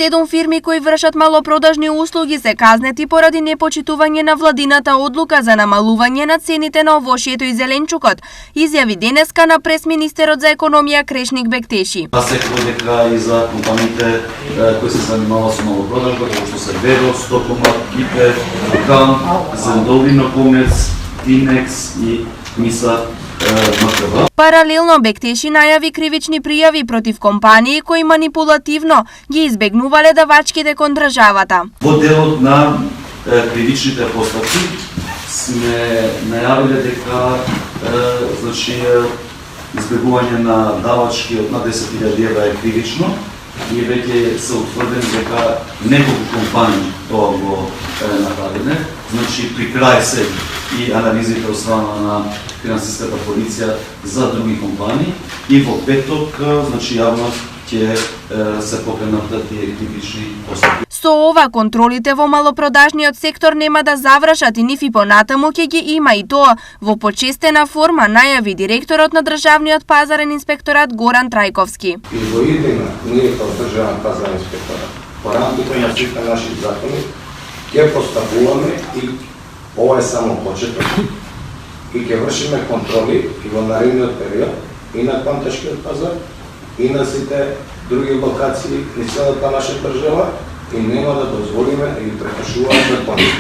7 фирми кои вршат малопродажни услуги се казнети поради непочитување на владината одлука за намалување на цените на овошјето и зеленчукот, изјави денеска на пресминистерот за економија Крешник Бектеши. Секој дека и за компаниите кои се занимаваат со малопродажба, како што се Веро, Стокомат, Кипе, Кан, Зендовино Комец, Тинекс и Миса МКВ. Паралелно Бектеши најави кривични пријави против компании кои манипулативно ги избегнувале давачките кон државата. Во делот на кривичните постапки сме најавиле дека избегување на давачки од над 10.000 евра е кривично и веќе се утврдени дека неколку компании тоа го направиле. При крај се и анализите од страна на финансиската полиција за други компании и во петок, јавно ќе се покренат тие кривични постапки. Со ова контролите во малопродажниот сектор нема да завршат и ниф и понатаму ќе ги има и тоа во почестена форма, најави директорот на Државниот пазарен инспекторат Горан Трајковски. И во иднина, ние како Државен пазарен инспекторат, по рамките на сите наши закони, ќе поставуваме и ова е само почеток и ќе вршиме контроли и во наредниот период и на Кванташкиот пазар и на сите други локации и целата наша држава и нема да дозволиме да ги прекршуваат законите.